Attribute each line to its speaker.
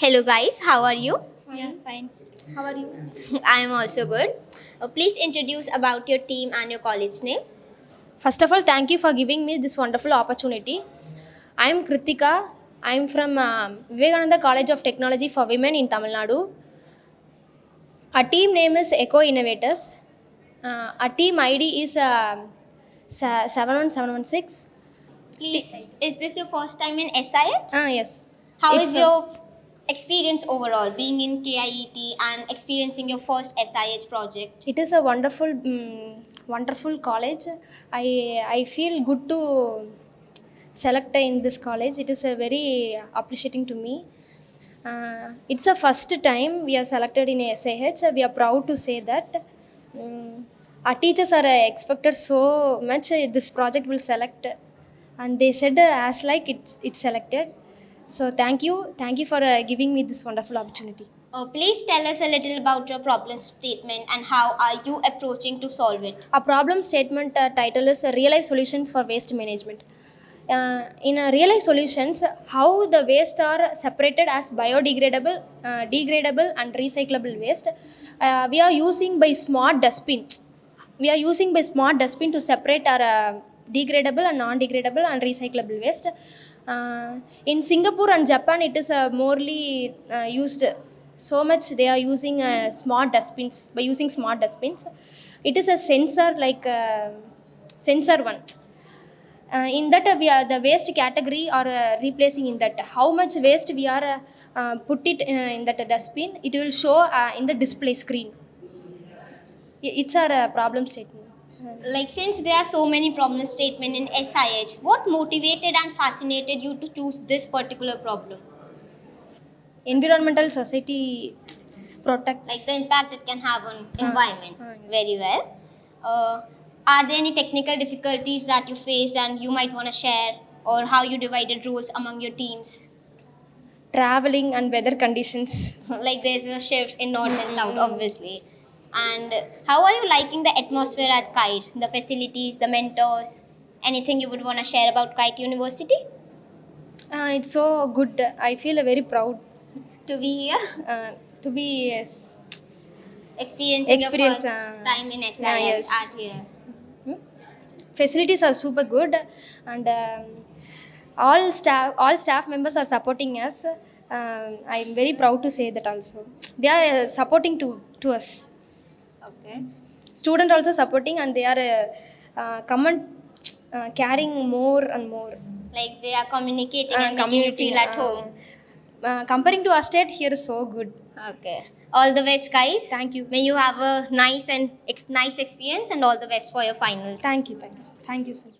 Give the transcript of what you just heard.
Speaker 1: Hello guys, how are you?
Speaker 2: Yeah, fine. How are you?
Speaker 1: I am also good. Please introduce about your team and your college name.
Speaker 2: First of all, thank you for giving me this wonderful opportunity. I am Kritika. I am from Vivekananda College of Technology for Women in Tamil Nadu. Our team name is 𝐂𝐤𝐴𝐻𝐸. Our team ID is 71716.
Speaker 1: Please, is this your first time in SIH?
Speaker 2: Yes.
Speaker 1: How
Speaker 2: It's
Speaker 1: is your experience overall being in KIET and experiencing your first SIH project?
Speaker 2: It is a wonderful, wonderful college. I feel good to select in this college. It is a very appreciating to me. It's the first time we are selected in SIH. We are proud to say that. Our teachers are expected so much this project will select, and they said as like it's selected. So thank you for giving me this wonderful opportunity.
Speaker 1: Please tell us a little about your problem statement and how are you approaching to solve it?
Speaker 2: Our problem statement title is Real Life Solutions for Waste Management. In real life solutions, how the waste are separated as biodegradable, degradable and recyclable waste. We are using by smart dustbin. To separate our degradable and non-degradable and recyclable waste. In Singapore and Japan, it is morely used so much. They are using smart dustbins. By using smart dustbins, it is a sensor like sensor one. In that we are the waste category or replacing in that how much waste we are put it in that dustbin, it will show in the display screen. It's our problem statement.
Speaker 1: Like, since there are so many problem statements in SIH, what motivated and fascinated you to choose this particular problem?
Speaker 2: Environmental society protects.
Speaker 1: Like the impact it can have on environment.
Speaker 2: Yes.
Speaker 1: Very well. Are there any technical difficulties that you faced and you might want to share, or how you divided roles among your teams?
Speaker 2: Traveling and weather conditions.
Speaker 1: Like there's a shift in north and south, obviously. And how are you liking the atmosphere at KIET? The facilities, the mentors, anything you would want to share about KIET University?
Speaker 2: It's so good. I feel very proud
Speaker 1: To be here,
Speaker 2: to be yes.
Speaker 1: experiencing your
Speaker 2: Experience,
Speaker 1: first time in SIH
Speaker 2: yes.
Speaker 1: at here.
Speaker 2: Facilities are super good, and all staff members are supporting us. I'm very proud to say that also. They are supporting to us.
Speaker 1: Okay.
Speaker 2: Student also supporting, and they are caring more and more.
Speaker 1: Like they are communicating and making you feel at home.
Speaker 2: Comparing to our state, here is so good.
Speaker 1: Okay. All the best, guys.
Speaker 2: Thank you.
Speaker 1: May you have a nice experience and all the best for your finals.
Speaker 2: Thank you, sir.